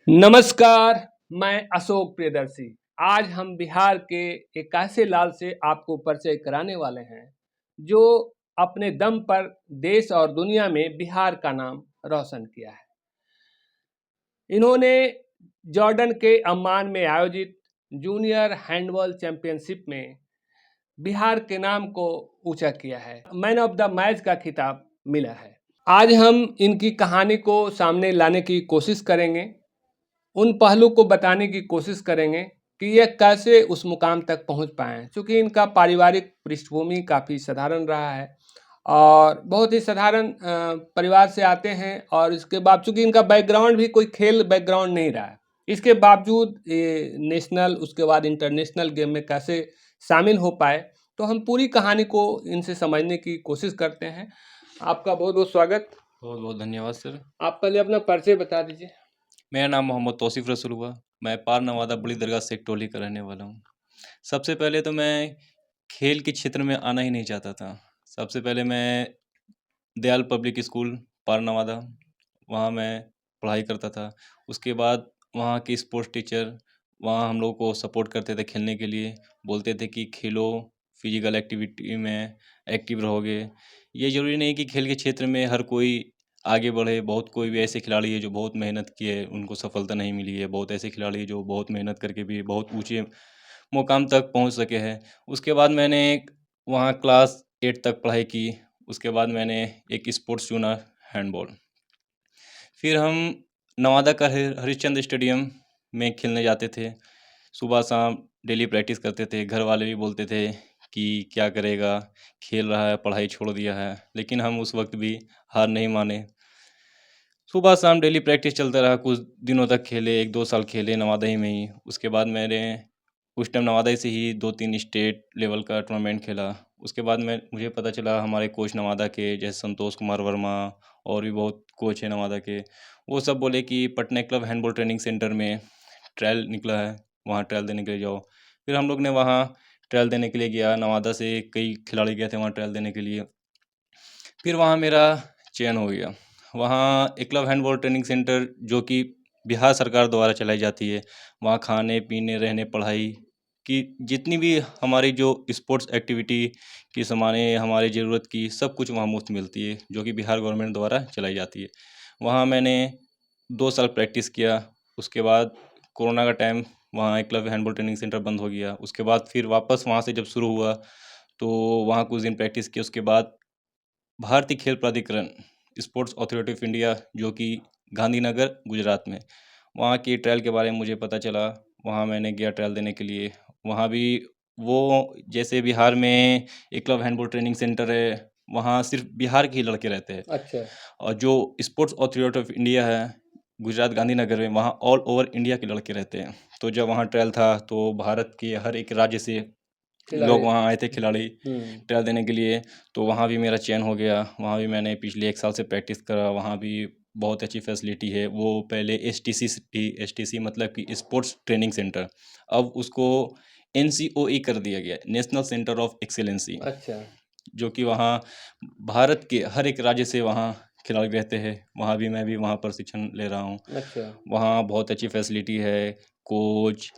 नमस्कार, मैं अशोक प्रियदर्शी। आज हम बिहार के एक ऐसे लाल से आपको परिचय कराने वाले हैं, जो अपने दम पर देश और दुनिया में बिहार का नाम रोशन किया है। इन्होंने जॉर्डन के अम्मान में आयोजित जूनियर हैंडबॉल चैंपियनशिप में बिहार के नाम को ऊंचा किया है। मैन ऑफ द मैच का खिताब मिला है। आज हम इनकी कहानी को सामने लाने की कोशिश करेंगे, उन पहलू को बताने की कोशिश करेंगे कि ये कैसे उस मुकाम तक पहुंच पाए हैं। चूँकि इनका पारिवारिक पृष्ठभूमि काफ़ी साधारण रहा है और बहुत ही साधारण परिवार से आते हैं, और इसके बाद चूँकि इनका बैकग्राउंड भी कोई खेल बैकग्राउंड नहीं रहा है, इसके बावजूद ये नेशनल उसके बाद इंटरनेशनल गेम में कैसे शामिल हो पाए, तो हम पूरी कहानी को इनसे समझने की कोशिश करते हैं। आपका बहुत बहुत स्वागत। बहुत बहुत धन्यवाद सर। आप पहले अपना परिचय बता दीजिए। मेरा नाम मोहम्मद तौसीफ़ रसूल हुआ। मैं पार नवादा बड़ी दरगाह सेक्टोली का रहने वाला हूँ। सबसे पहले तो मैं खेल के क्षेत्र में आना ही नहीं चाहता था। सबसे पहले मैं दयाल पब्लिक स्कूल पार नवादा, वहाँ मैं पढ़ाई करता था। उसके बाद वहाँ के स्पोर्ट्स टीचर वहाँ हम लोगों को सपोर्ट करते थे खेलने के लिए, बोलते थे कि खेलो, फिजिकल एक्टिविटी में एक्टिव रहोगे। ये ज़रूरी नहीं कि खेल के क्षेत्र में हर कोई आगे बढ़े, बहुत कोई भी ऐसे खिलाड़ी है जो बहुत मेहनत किए, उनको सफलता नहीं मिली है। बहुत ऐसे खिलाड़ी हैं जो बहुत मेहनत करके भी बहुत ऊँचे मुकाम तक पहुँच सके हैं। उसके बाद मैंने वहाँ क्लास 8 तक पढ़ाई की। उसके बाद मैंने एक स्पोर्ट्स चुना, हैंडबॉल। फिर हम नवादा का हरिश्चंद्र स्टेडियम में खेलने जाते थे। सुबह शाम डेली प्रैक्टिस करते थे। घर वाले भी बोलते थे कि क्या करेगा, खेल रहा है, पढ़ाई छोड़ दिया है। लेकिन हम उस वक्त भी हार नहीं माने। सुबह शाम डेली प्रैक्टिस चलता रहा। कुछ दिनों तक खेले, 1-2 साल खेले नवादा ही में ही। उसके बाद मैंने उस टाइम नवादा से ही 2-3 स्टेट लेवल का टूर्नामेंट खेला। उसके बाद मुझे पता चला हमारे कोच नवादा के, जैसे संतोष कुमार वर्मा और भी बहुत कोच हैं नवादा के, वो सब बोले कि Patna club handball training centre में ट्रायल निकला है, वहाँ ट्रायल देने के लिए जाओ। फिर हम लोग ने वहाँ ट्रायल देने के लिए गया। नवादा से कई खिलाड़ी गए थे वहाँ ट्रायल देने के लिए। फिर वहाँ मेरा चयन हो गया। वहाँ एकलव्य हैंडबॉल ट्रेनिंग सेंटर, जो कि बिहार सरकार द्वारा चलाई जाती है, वहाँ खाने पीने रहने पढ़ाई की जितनी भी हमारी जो स्पोर्ट्स एक्टिविटी की सामानें हमारी ज़रूरत की सब कुछ वहाँ मुफ्त मिलती है, जो कि बिहार गवर्नमेंट द्वारा चलाई जाती है। वहाँ मैंने 2 साल प्रैक्टिस किया। उसके बाद कोरोना का टाइम, वहाँ एकलव्य हैंडबॉल ट्रेनिंग सेंटर बंद हो गया। उसके बाद फिर वापस वहाँ से जब शुरू हुआ तो वहाँ कुछ दिन प्रैक्टिस की। उसके बाद भारतीय खेल प्राधिकरण, स्पोर्ट्स अथॉरिटी ऑफ इंडिया, जो कि गांधीनगर गुजरात में, वहाँ की ट्रायल के बारे में मुझे पता चला। वहाँ मैंने गया ट्रायल देने के लिए। वहाँ भी वो, जैसे बिहार में एकलव्य हैंडबॉल ट्रेनिंग सेंटर है, वहाँ सिर्फ बिहार के ही लड़के रहते हैं। अच्छा। और जो स्पोर्ट्स अथॉरिटी ऑफ इंडिया है गुजरात गांधीनगर में, वहाँ ऑल ओवर इंडिया के लड़के रहते हैं। तो जब वहाँ ट्रायल था तो भारत के हर एक राज्य से खिलाड़ी। लोग वहाँ आए थे, खिलाड़ी हम्म। ट्रायल देने के लिए। तो वहाँ भी मेरा चयन हो गया। वहाँ भी मैंने पिछले 1 साल से प्रैक्टिस करा। वहाँ भी बहुत अच्छी फैसिलिटी है। वो पहले एसटीसी थी, एसटीसी मतलब कि स्पोर्ट्स ट्रेनिंग सेंटर, अब उसको एनसीओई कर दिया गया, नेशनल सेंटर ऑफ एक्सीलेंसी, अच्छा। जो कि वहाँ भारत के हर एक राज्य से वहाँ खिलाड़ी रहते हैं। वहाँ भी मैं भी वहाँ प्रशिक्षण ले रहा हूँ। अच्छा। वहाँ बहुत अच्छी फैसिलिटी है, कोच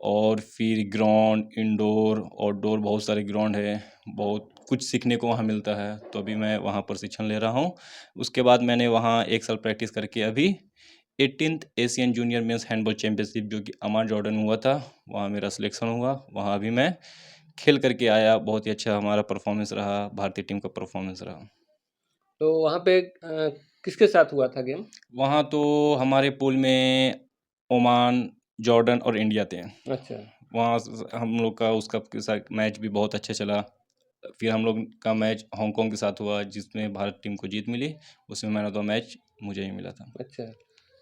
और फिर ग्राउंड, इंडोर आउटडोर बहुत सारे ग्राउंड है। बहुत कुछ सीखने को वहाँ मिलता है। तो अभी मैं वहाँ प्रशिक्षण ले रहा हूँ। उसके बाद मैंने वहाँ 1 साल प्रैक्टिस करके अभी 18th Asian junior mains handball championship, जो कि अमान जॉर्डन में हुआ था, वहाँ मेरा सिलेक्शन हुआ। वहाँ भी मैं खेल करके आया। बहुत ही अच्छा हमारा परफॉर्मेंस रहा, भारतीय टीम का परफॉर्मेंस रहा। तो वहाँ पे किसके साथ हुआ था गेम? वहाँ तो हमारे पूल में ओमान, जॉर्डन और इंडिया थे। अच्छा। वहाँ हम लोग का उसका के साथ मैच भी बहुत अच्छा चला। फिर हम लोग का मैच हांगकांग के साथ हुआ, जिसमें भारत टीम को जीत मिली। उसमें मैन ऑफ द मैच मुझे ही मिला था। अच्छा,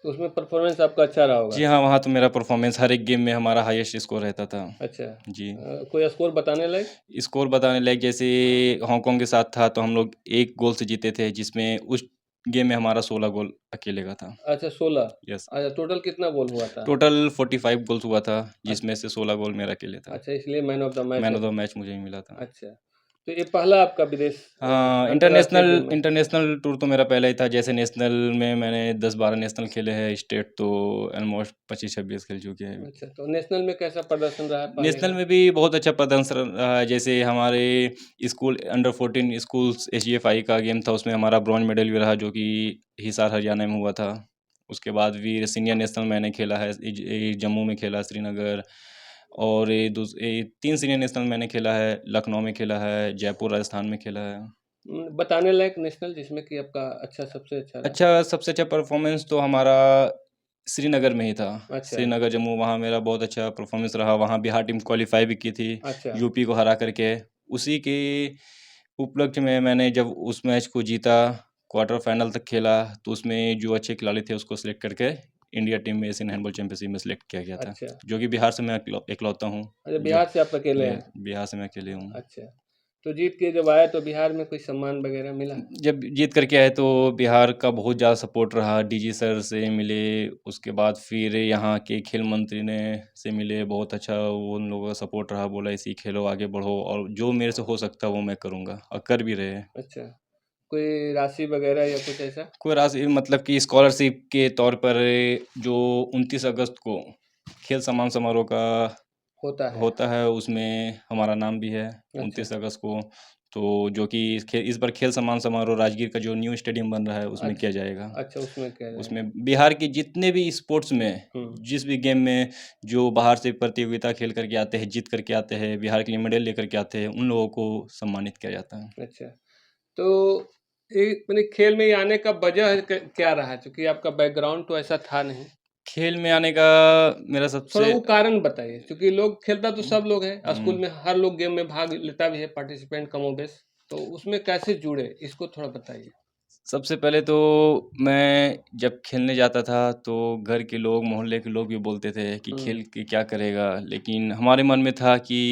तो उसमें परफॉर्मेंस आपका अच्छा रहा होगा। जी हाँ, वहाँ तो मेरा परफॉर्मेंस हर एक गेम में हमारा हाईएस्ट स्कोर रहता था। अच्छा। जी। कोई स्कोर बताने लायक? स्कोर बताने लायक, जैसे हांगकांग के साथ था तो हम लोग 1 गोल से जीते थे, जिसमें उस गेम में हमारा 16 गोल अकेले का था। अच्छा, 16। यस। अच्छा, टोटल कितना गोल हुआ था? टोटल 45 गोल्स हुआ था, अच्छा। जिसमें से 16 गोल मेरा अकेले था। अच्छा, इसलिए man of the match man है। ऑफ द मैच मुझे ही मिला था। अच्छा, तो ये पहला आपका विदेश हाँ, अंतर्राष्ट्रीय गेम में? इंटरनेशनल टूर तो मेरा पहला ही था। जैसे नेशनल में मैंने 10-12 नेशनल खेले हैं, स्टेट तो ऑलमोस्ट 25-26 खेल चुके हैं। अच्छा, तो नेशनल में कैसा प्रदर्शन रहा है पहले नेशनल का? में भी बहुत अच्छा प्रदर्शन रहा है। जैसे हमारे स्कूल अंडर 14 स्कूल्स एसजीएफआई का गेम था, उसमें हमारा ब्रॉन्ज मेडल भी रहा, जो कि हिसार हरियाणा में हुआ था। उसके बाद भी सीनियर नेशनल मैंने खेला है, जम्मू में खेला, श्रीनगर, और 3 सीनियर नेशनल मैंने खेला है, लखनऊ में खेला है, जयपुर राजस्थान में खेला है। बताने लायक नेशनल जिसमें कि आपका अच्छा सबसे अच्छा रहा? अच्छा, सबसे अच्छा परफॉर्मेंस तो हमारा श्रीनगर में ही था। अच्छा, श्रीनगर, जम्मू, वहाँ मेरा बहुत अच्छा परफॉर्मेंस रहा। वहाँ बिहार टीम क्वालीफाई भी की थी, अच्छा, यूपी को हरा करके। उसी के उपलक्ष्य में मैंने जब उस मैच को जीता, क्वार्टर फाइनल तक खेला, तो उसमें जो अच्छे खिलाड़ी थे उसको सेलेक्ट करके इंडिया टीम में एशियन हैंडबॉल चैंपियनशिप में सेलेक्ट किया गया था। अच्छा। जो कि बिहार से मैं इकलौता हूँ, अच्छा, जो बिहार से आप अकेले हैं? बिहार से मैं अकेले हूँ। अच्छा, तो जीत के जब आए तो बिहार में कोई सम्मान वगैरह मिला? जब जीत करके आए तो बिहार का बहुत ज़्यादा सपोर्ट रहा। डीजी सर से मिले, उसके बाद फिर यहाँ के खेल मंत्री ने से मिले, बहुत अच्छा वो उन लोगों का सपोर्ट रहा। बोला ऐसे ही खेलो, आगे बढ़ो, और जो मेरे से हो सकता है वो मैं करूँगा, और कर भी रहे हैं। अच्छा, कोई राशि वगैरह या कुछ ऐसा? कोई राशि मतलब कि स्कॉलरशिप के तौर पर जो 29 अगस्त को खेल सम्मान समारोह का होता है। होता है, उसमें हमारा नाम भी है अच्छा, 29 अगस्त को। तो जो कि इस बार खेल सम्मान समारोह राजगीर का जो न्यू स्टेडियम बन रहा है उसमें अच्छा, किया जाएगा। अच्छा उसमें क्या रहेगा? उसमें बिहार के जितने भी स्पोर्ट्स में, हुँ, जिस भी गेम में जो बाहर से प्रतियोगिता खेल करके आते हैं, जीत करके आते हैं, बिहार के लिए मेडल लेकर के आते हैं, उन लोगों को सम्मानित किया जाता है। अच्छा। तो ये माने खेल में ये आने का वजह क्या रहा? चूँकि आपका बैकग्राउंड तो ऐसा था नहीं। खेल में आने का मेरा थोड़ा सबसे वो कारण बताइए, क्योंकि लोग खेलता तो सब लोग है, हुँ। स्कूल में हर लोग गेम में भाग लेता भी है, पार्टिसिपेंट कमोबेश, तो उसमें कैसे जुड़े? इसको थोड़ा बताइए? सबसे पहले तो मैं जब खेलने जाता था तो घर के लोग, मोहल्ले के लोग भी बोलते थे कि हुँ, खेल के क्या करेगा? लेकिन हमारे मन में था कि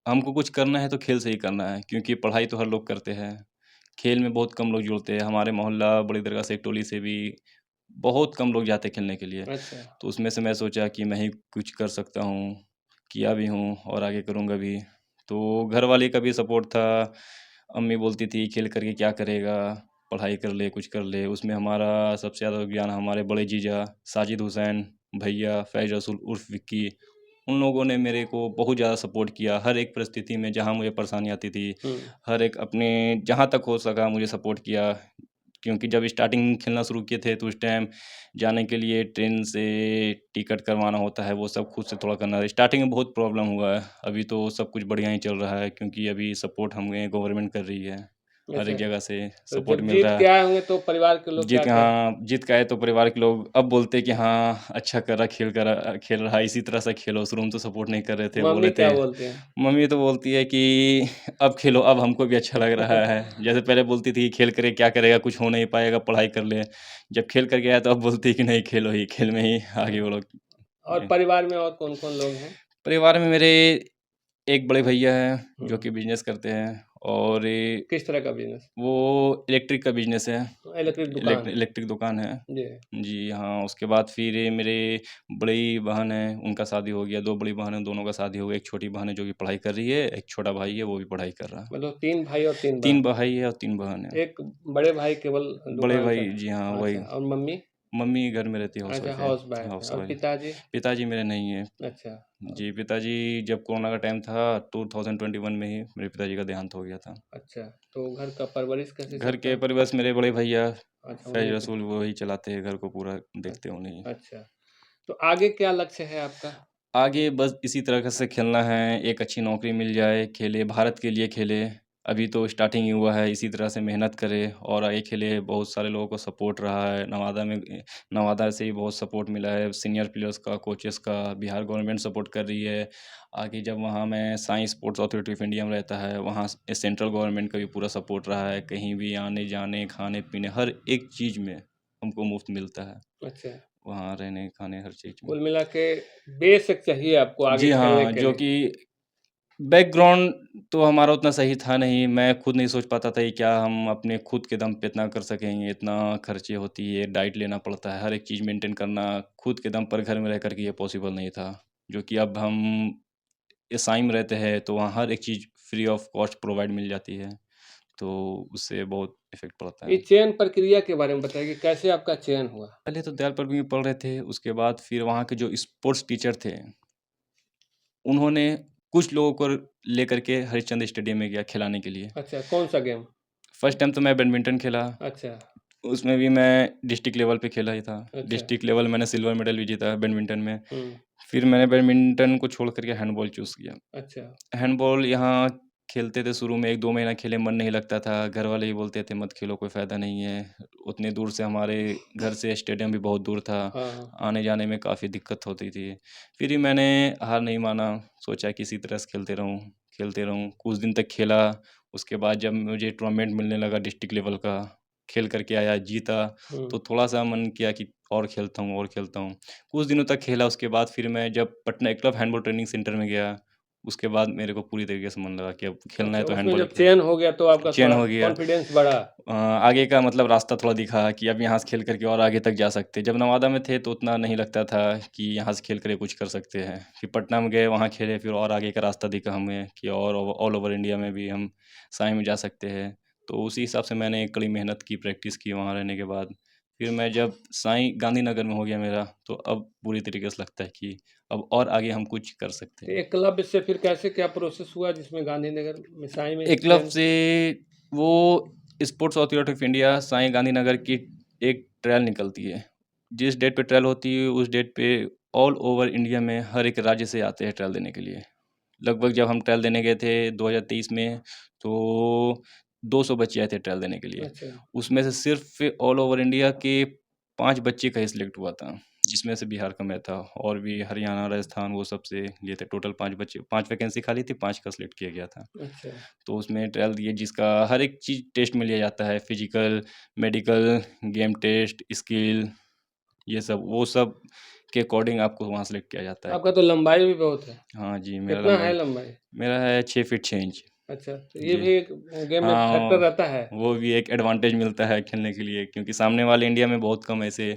हमको कुछ करना है तो खेल से ही करना है, क्योंकि पढ़ाई तो हर लोग करते हैं। खेल में बहुत कम लोग जुड़ते हैं। हमारे मोहल्ला बड़ी दरगाह से एक टोली से भी बहुत कम लोग जाते खेलने के लिए। अच्छा, तो उसमें से मैं सोचा कि मैं ही कुछ कर सकता हूँ, किया भी हूँ और आगे करूँगा भी। तो घर वाले का भी सपोर्ट था। अम्मी बोलती थी खेल करके क्या करेगा? पढ़ाई कर ले, कुछ कर ले। उसमें हमारा सबसे ज़्यादा योगदान हमारे बड़े जीजा साजिद हुसैन, भैया फैज़ रसूल उर्फ़ विक्की, उन लोगों ने मेरे को बहुत ज़्यादा सपोर्ट किया। हर एक परिस्थिति में जहाँ मुझे परेशानी आती थी, हुँ, हर एक अपने जहाँ तक हो सका मुझे सपोर्ट किया। क्योंकि जब स्टार्टिंग खेलना शुरू किए थे तो उस टाइम जाने के लिए ट्रेन से टिकट करवाना होता है, वो सब खुद से थोड़ा करना है। स्टार्टिंग में बहुत प्रॉब्लम हुआ है, अभी तो सब कुछ बढ़िया ही चल रहा है, क्योंकि अभी सपोर्ट हमें गवर्नमेंट कर रही है। हर अच्छा। एक जगह से तो सपोर्ट जब मिल जीत रहा के है। आए होंगे तो परिवार के लोग जीत क्या के कहे? हाँ, जीत के आए तो परिवार के लोग अब बोलते हैं कि हाँ, अच्छा कर रहा, खेल रहा है, इसी तरह से खेलो। शुरू में तो सपोर्ट नहीं कर रहे थे, बोल मम्मी रहे क्या थे। बोलती हैं? मम्मी तो बोलती है कि अब खेलो, अब हमको भी अच्छा लग रहा है। जैसे पहले बोलती थी खेल करे क्या करेगा, कुछ हो नहीं पाएगा, पढ़ाई कर ले। जब खेल कर के आया तो अब बोलती है कि नहीं खेलो ही, खेल में ही आगे बढ़ो। और परिवार में और कौन-कौन लोग हैं? परिवार में मेरे एक बड़े भैया हैं, हुँ, जो कि बिज़नेस करते हैं, और किस तरह का बिज़नेस? वो इलेक्ट्रिक का बिज़नेस है। इलेक्ट्रिक दुकान। इलेक्ट्रिक दुकान है। जी, जी हाँ, उसके बाद फिर ये मेरे बड़ी बहन है, उनका शादी हो गया। 2 बड़ी बहन हैं, दोनों का शादी हो गया। एक छोटी बहन है जो कि पढ़ाई कर रही है, एक छोटा भाई है वो भी पढ़ाई कर रहा है। मतलब 3 भाई और 3 बहन। 3 भाई है और 3 बहन है। एक बड़े भाई केवल बड़े दुकान भाई पर जी हाँ, वही। अच्छा और मम्मी? मम्मी घर में रहती है, अच्छा हाउसवाइफ़ है, हाउसवाइफ़ है और हाउसवाइफ़। पिताजी? पिताजी मेरे नहीं हैं। अच्छा जी, पिताजी जब कोरोना का टाइम था 2021 में ही मेरे पिताजी का देहांत हो गया था। अच्छा, तो घर का परवरिश कैसे घर चलता के है? परिवेश मेरे बड़े भैया अच्छा फैज़ उन्हीं के रसूल, वो ही चलाते हैं घर को, पूरा देखते हैं उन्हीं। अच्छा, तो आगे क्या लक्ष्य है आपका? आगे बस इसी तरह से खेलना है, एक अच्छी नौकरी मिल जाए, खेले, भारत के लिए खेले। अभी तो स्टार्टिंग ही हुआ है, इसी तरह से मेहनत करे और आगे खेले। बहुत सारे लोगों को सपोर्ट रहा है, नवादा से भी बहुत सपोर्ट मिला है, सीनियर प्लेयर्स का, कोचेस का। बिहार गवर्नमेंट सपोर्ट कर रही है। आगे जब वहाँ मैं Sai sports authority of India में रहता है, वहाँ सेंट्रल गवर्नमेंट का भी पूरा सपोर्ट रहा है। कहीं भी आने-जाने, खाने-पीने, हर एक चीज़ में हमको मुफ़्त मिलता है। अच्छा, वहाँ रहने, खाने, हर चीज़ में। कुल मिला के बेसिक चाहिए आपको आगे जी खेलने हाँ, के जो लिए। कि बैकग्राउंड तो हमारा उतना सही था नहीं। मैं खुद नहीं सोच पाता था कि क्या हम अपने खुद के दम पे इतना कर सकेंगे, इतना खर्चे होती है, डाइट लेना पड़ता है, हर एक चीज़ मेंटेन करना खुद के दम पर घर में रह कर के ये पॉसिबल नहीं था। जो कि अब हम इसाई में रहते हैं तो वहाँ हर एक चीज़ फ्री ऑफ कॉस्ट प्रोवाइड मिल जाती है, तो उससे बहुत इफ़ेक्ट पड़ता ये है। चयन प्रक्रिया के बारे में बताइए कि कैसे आपका चयन हुआ? पहले तो दयाल पर भी पढ़ रहे थे, उसके बाद फिर वहाँ के जो स्पोर्ट्स टीचर थे, उन्होंने कुछ लोगों को लेकर के हरिश्चंद्र स्टेडियम में गया खिलाने के लिए। अच्छा, कौन-सा गेम? फर्स्ट टाइम तो मैं बैडमिंटन खेला, अच्छा, उसमें भी मैं डिस्ट्रिक्ट लेवल पे खेला ही था। अच्छा। डिस्ट्रिक्ट लेवल मैंने सिल्वर मेडल भी जीता है बैडमिंटन में। हुँ, फिर मैंने बैडमिंटन को छोड़ कर के हैंडबॉल चूज़ किया। अच्छा, हैंडबॉल यहाँ खेलते थे, शुरू में 1-2 महीना खेले, मन नहीं लगता था। घर वाले ही बोलते थे मत खेलो, कोई फ़ायदा नहीं है। उतने दूर से हमारे घर से स्टेडियम भी बहुत दूर था, हाँ, हाँ। आने-जाने में काफ़ी दिक्कत होती थी। फिर भी मैंने हार नहीं माना, सोचा किसी तरह से खेलते रहूँ, खेलते रहूँ। कुछ दिन तक खेला, उसके बाद जब मुझे टूर्नामेंट मिलने लगा डिस्ट्रिक्ट लेवल का, खेल कर के आया, जीता, हुँ, तो थोड़ा-सा मन किया कि और खेलता हूँ और खेलता हूँ। कुछ दिनों तक खेला, उसके बाद फिर मैं जब Patna Eklavya handball training centre में गया, उसके बाद मेरे को पूरी तरीके से मन लगा कि अब खेलना है अच्छा तो उसमें हैंडबॉल ही जब खेल। चयन हो गया तो आपका चयन थोड़ा हो गया। कॉन्फिडेंस बढ़ा? आगे का मतलब रास्ता थोड़ा दिखा कि अब यहाँ से खेल कर के और आगे तक जा सकते हैं। जब नवादा में थे तो उतना नहीं लगता था कि यहाँ से खेल कर कुछ कर सकते हैं। फिर पटना में गए, वहाँ खेले, फिर और आगे का रास्ता दिखा हमें कि और ऑल ओवर इंडिया में भी हम साई में जा सकते हैं। तो उसी हिसाब से मैंने कड़ी मेहनत की, प्रैक्टिस की वहाँ रहने के बाद। फिर मैं जब साई गांधीनगर में हो गया मेरा, तो अब पूरी तरीके से लगता है कि अब और आगे हम कुछ कर सकते तो हैं। एकलव्य से फिर कैसे क्या प्रोसेस हुआ जिसमें गांधीनगर में साई में एकलव्य चयन? से वो sports authority of India Sai Gandhinagar की एक ट्रायल निकलती है। जिस डेट पे ट्रायल होती है उस डेट पे ऑल ओवर इंडिया में हर एक राज्य से आते हैं ट्रायल देने के लिए। लगभग जब हम ट्रायल देने गए थे 2023 में, तो 200 बच्चे आए थे ट्रायल देने के लिए। अच्छा, उसमें से सिर्फ़ ऑल ओवर इंडिया के 5 बच्चे का ही सिलेक्ट हुआ था, जिसमें से बिहार का मैं था, और भी हरियाणा, राजस्थान वो सब से लिए थे। टोटल 5 बच्चे, 5 वैकेंसी खाली थी, 5 का सिलेक्ट किया गया था। अच्छा, तो उसमें ट्रायल दिए जिसका हर एक चीज़ टेस्ट में लिया जाता है, physical, medical, game test, skill, ये सब, वो सब के अकॉर्डिंग आपको वहाँ सेलेक्ट किया जाता है। आपका तो लंबाई भी बहुत है। हाँ जी, कितना है लंबाई? मेरा है 6 फीट 6 इंच। अच्छा, तो ये जी। भी एक गेम में फैक्टर हाँ, रहता है? वो भी एक एडवांटेज मिलता है खेलने के लिए, क्योंकि सामने वाले इंडिया में बहुत कम ऐसे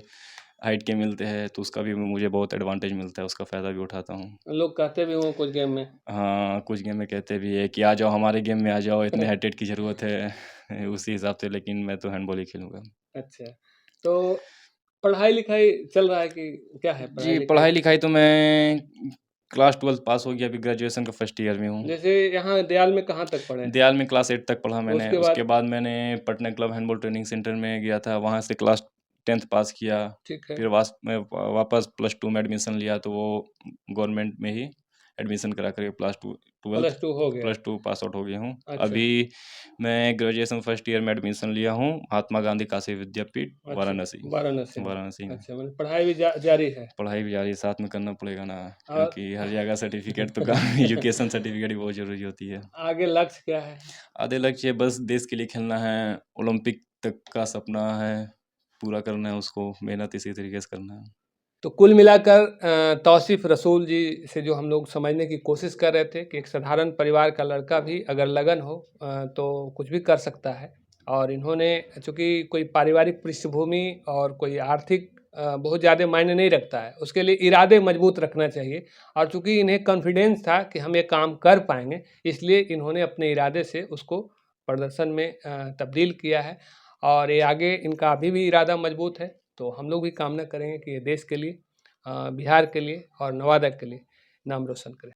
हाइट के मिलते हैं, तो उसका भी मुझे बहुत एडवांटेज मिलता है, उसका फ़ायदा भी उठाता हूँ। लोग कहते भी हों कुछ गेम में। हाँ, कुछ गेम में कहते भी है कि आ जाओ हमारे गेम में आ जाओ, इतने हाइट की ज़रूरत है उसी हिसाब से, लेकिन मैं तो हैंडबॉल ही खेलूँगा। अच्छा, तो पढ़ाई-लिखाई चल रहा है कि क्या है जी, पढ़ाई-लिखाई? पढ़ाई-लिखाई तो मैं क्लास 12 पास हो गया, अभी ग्रेजुएशन का फर्स्ट ईयर में हूँ। जैसे यहाँ दयाल में कहाँ तक पढ़े? दयाल में क्लास 8 तक पढ़ा मैंने, उसके उसके बाद? बाद मैंने Patna club handball training centre में गया था, वहाँ से क्लास 10th पास किया। ठीक है, फिर मैं वापस प्लस 2 में एडमिशन लिया, तो वो गवर्नमेंट में ही एडमिशन करा कर के प्लस 2 12th +2 हो गया। प्लस 2 पास आउट हो गया हूँ। अच्छा, अभी मैं ग्रेजुएशन फर्स्ट ईयर में एडमिशन लिया हूँ, महात्मा गांधी काशी विद्यापीठ, अच्छा, वाराणसी। वाराणसी में। वाराणसी में। अच्छा, मतलब पढ़ाई भी जारी है पढ़ाई भी जारी साथ में करना पड़ेगा ना, और क्योंकि हर जगह सर्टिफ़िकेट तो काम एजुकेशन सर्टिफ़िकेट भी बहुत ज़रूरी होती है। आगे लक्ष्य क्या है? आधे लक्ष्य बस देश के लिए खेलना है, ओलंपिक तक का सपना है, पूरा करना है उसको, मेहनत इसी तरीके से करना है। तो कुल मिलाकर तौसीफ़ रसूल जी से जो हम लोग समझने की कोशिश कर रहे थे कि एक साधारण परिवार का लड़का भी अगर लगन हो तो कुछ भी कर सकता है। और इन्होंने चूँकि कोई पारिवारिक पृष्ठभूमि और कोई आर्थिक बहुत ज़्यादा मायने नहीं रखता है, उसके लिए इरादे मजबूत रखना चाहिए। और चूँकि इन्हें कॉन्फिडेंस था कि हम ये काम कर पाएँगे, इसलिए इन्होंने अपने इरादे से उसको प्रदर्शन में तब्दील किया है। और ये आगे इनका अभी भी इरादा मजबूत है। तो हम लोग भी कामना करेंगे कि ये देश के लिए बिहार के लिए और नवादा के लिए नाम रोशन करें।